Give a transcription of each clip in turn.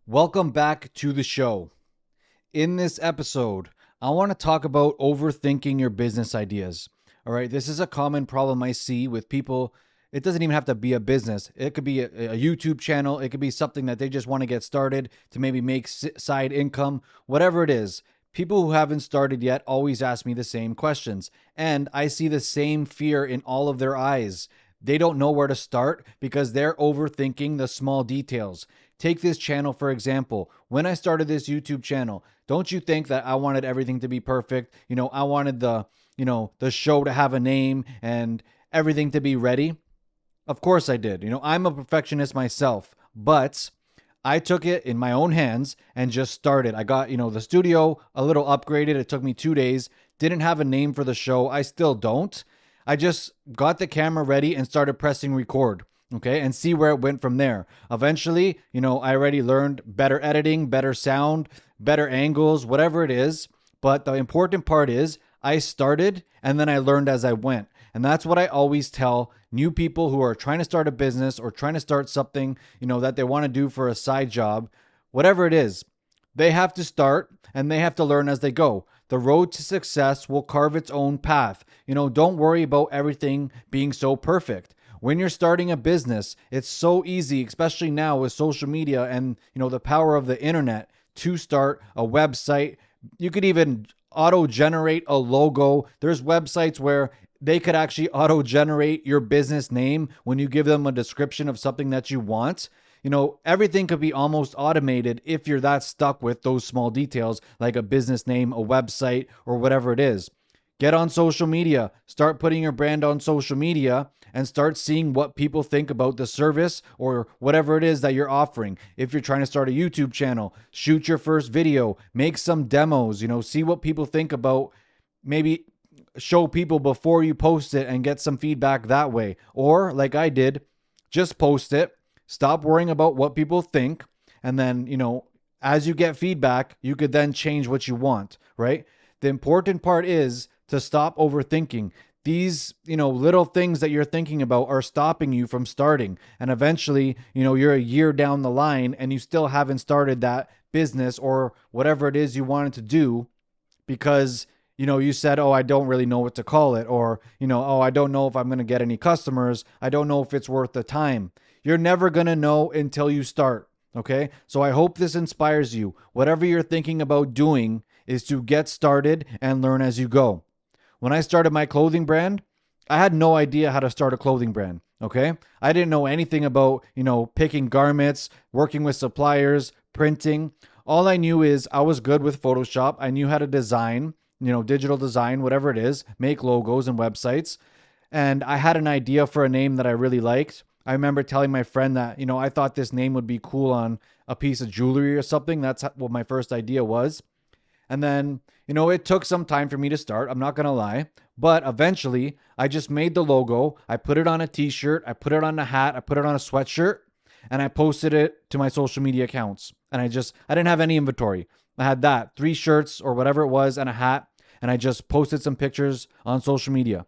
Welcome back to the show. In this episode, I want to talk about overthinking your business ideas. All right, this is a common problem I see with people. It doesn't even have to be a business, it could be a YouTube channel, it could be something that they just want to get started to maybe make side income, whatever it is. People who haven't started yet always ask me the same questions, and I see the same fear in all of their eyes. They don't know where to start because they're overthinking the small details. Take this channel, for example. When I started this YouTube channel, don't you think that I wanted everything to be perfect? I wanted the show to have a name and everything to be ready. Of course I did. I'm a perfectionist myself, but I took it in my own hands and just started. I got, the studio a little upgraded. It took me 2 days. Didn't have a name for the show. I still don't. I just got the camera ready and started pressing record. Okay, and see where it went from there. Eventually, I already learned better editing, better sound, better angles, whatever it is. But the important part is I started and then I learned as I went. And that's what I always tell new people who are trying to start a business or trying to start something, that they want to do for a side job, whatever it is. They have to start and they have to learn as they go. The road to success will carve its own path. Don't worry about everything being so perfect. When you're starting a business, it's so easy, especially now with social media and, the power of the internet, to start a website. You could even auto-generate a logo. There's websites where they could actually auto-generate your business name when you give them a description of something that you want. Everything could be almost automated if you're that stuck with those small details like a business name, a website, or whatever it is. Get on social media, start putting your brand on social media, and start seeing what people think about the service or whatever it is that you're offering. If you're trying to start a YouTube channel, shoot your first video, make some demos, see what people think about, maybe show people before you post it and get some feedback that way. Or, like I did, just post it, stop worrying about what people think, and then, as you get feedback, you could then change what you want, right? The important part is to stop overthinking. These, little things that you're thinking about are stopping you from starting. And eventually, you're a year down the line and you still haven't started that business or whatever it is you wanted to do because, you said, oh, I don't really know what to call it. Or, oh, I don't know if I'm going to get any customers. I don't know if it's worth the time. You're never going to know until you start. Okay. So I hope this inspires you. Whatever you're thinking about doing is to get started and learn as you go. When I started my clothing brand, I had no idea how to start a clothing brand. Okay. I didn't know anything about, picking garments, working with suppliers, printing. All I knew is I was good with Photoshop. I knew how to design, digital design, whatever it is, make logos and websites. And I had an idea for a name that I really liked. I remember telling my friend that, I thought this name would be cool on a piece of jewelry or something. That's what my first idea was. And then, it took some time for me to start. I'm not going to lie. But eventually, I just made the logo. I put it on a t-shirt. I put it on a hat. I put it on a sweatshirt. And I posted it to my social media accounts. And I didn't have any inventory. I had that, 3 shirts or whatever it was and a hat. And I just posted some pictures on social media.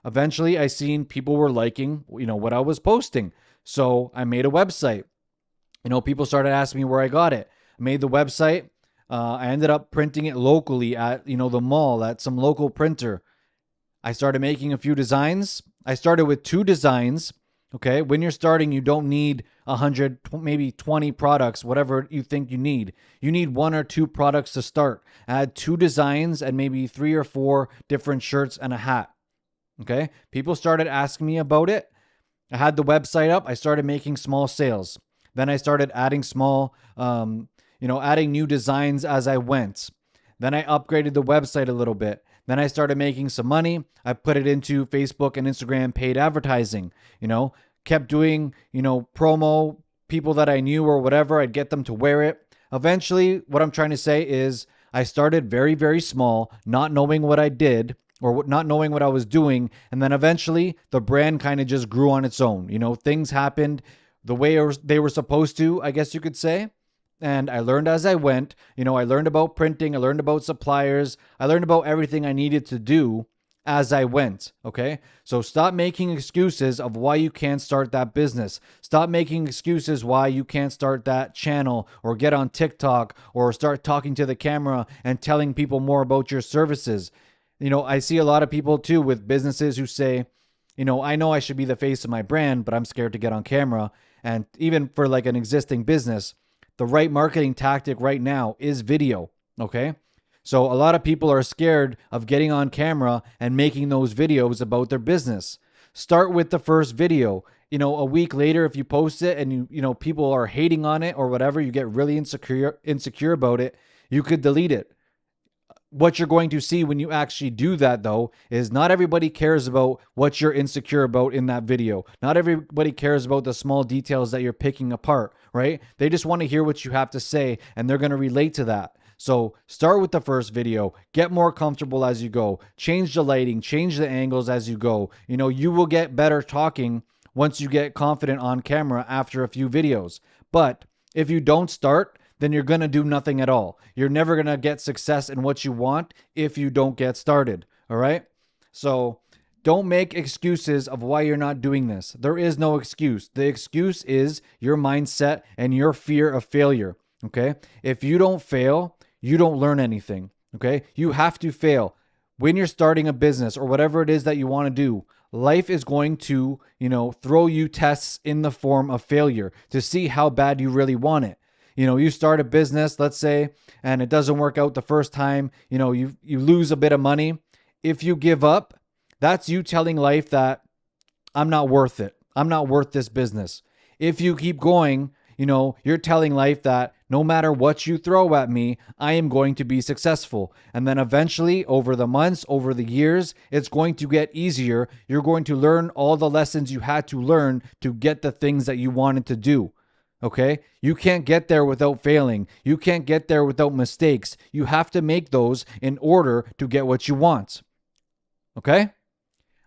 Eventually, I seen people were liking, what I was posting. So I made a website. People started asking me where I got it. I made the website. I ended up printing it locally at, the mall at some local printer. I started making a few designs. I started with 2 designs. Okay. When you're starting, you don't need 100, maybe 20 products, whatever you think you need. You need 1 or 2 products to start. I had 2 designs and maybe 3 or 4 different shirts and a hat. Okay. People started asking me about it. I had the website up. I started making small sales. Then I started adding adding new designs as I went. Then I upgraded the website a little bit. Then I started making some money. I put it into Facebook and Instagram paid advertising, kept doing, promo, people that I knew or whatever, I'd get them to wear it. Eventually, what I'm trying to say is I started very, very small, not knowing what I did or not knowing what I was doing. And then eventually the brand kind of just grew on its own. Things happened the way they were supposed to, I guess you could say. And I learned as I went. I learned about printing. I learned about suppliers. I learned about everything I needed to do as I went. Okay. So stop making excuses of why you can't start that business. Stop making excuses why you can't start that channel or get on TikTok or start talking to the camera and telling people more about your services. I see a lot of people too with businesses who say, I know I should be the face of my brand, but I'm scared to get on camera. And even for like an existing business, the right marketing tactic right now is video. Okay. So a lot of people are scared of getting on camera and making those videos about their business. Start with the first video. A week later, if you post it and people are hating on it or whatever, you get really insecure about it, you could delete it. What you're going to see when you actually do that, though, is not everybody cares about what you're insecure about in that video. Not everybody cares about the small details that you're picking apart, right? They just want to hear what you have to say, and they're going to relate to that. So start with the first video, get more comfortable as you go, change the lighting, change the angles as you go. You will get better talking once you get confident on camera after a few videos. But if you don't start, then you're going to do nothing at all. You're never going to get success in what you want if you don't get started. All right. So don't make excuses of why you're not doing this. There is no excuse. The excuse is your mindset and your fear of failure. Okay. If you don't fail, you don't learn anything. Okay. You have to fail. When you're starting a business or whatever it is that you want to do, life is going to, throw you tests in the form of failure to see how bad you really want it. You start a business, let's say, and it doesn't work out the first time, you lose a bit of money. If you give up, that's you telling life that I'm not worth it. I'm not worth this business. If you keep going, you're telling life that no matter what you throw at me, I am going to be successful. And then eventually, over the months, over the years, it's going to get easier. You're going to learn all the lessons you had to learn to get the things that you wanted to do. Okay? You can't get there without failing. You can't get there without mistakes. You have to make those in order to get what you want. Okay?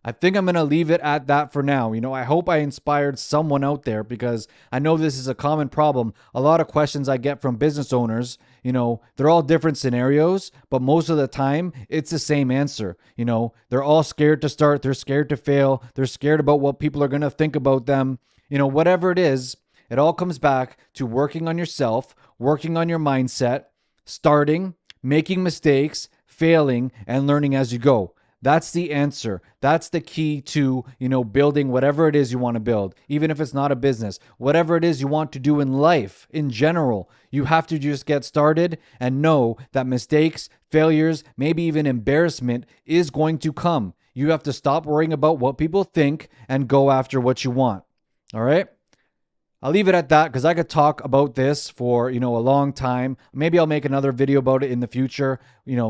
I think I'm going to leave it at that for now. I hope I inspired someone out there because I know this is a common problem. A lot of questions I get from business owners, they're all different scenarios, but most of the time it's the same answer. They're all scared to start. They're scared to fail. They're scared about what people are going to think about them. Whatever it is, it all comes back to working on yourself, working on your mindset, starting, making mistakes, failing, and learning as you go. That's the answer. That's the key to, building whatever it is you want to build, even if it's not a business, whatever it is you want to do in life in general. You have to just get started and know that mistakes, failures, maybe even embarrassment is going to come. You have to stop worrying about what people think and go after what you want. All right? I'll leave it at that because I could talk about this for, a long time. Maybe I'll make another video about it in the future,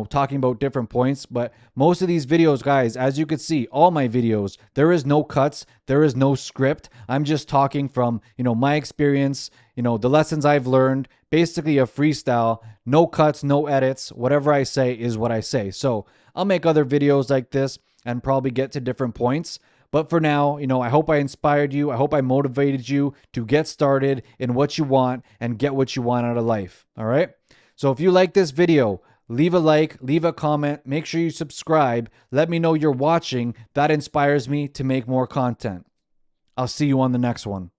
talking about different points. But most of these videos, guys, as you can see, all my videos, there is no cuts. There is no script. I'm just talking from, my experience, the lessons I've learned, basically a freestyle, no cuts, no edits. Whatever I say is what I say. So I'll make other videos like this and probably get to different points. But for now, I hope I inspired you. I hope I motivated you to get started in what you want and get what you want out of life. All right. So if you like this video, leave a like, leave a comment, make sure you subscribe. Let me know you're watching. That inspires me to make more content. I'll see you on the next one.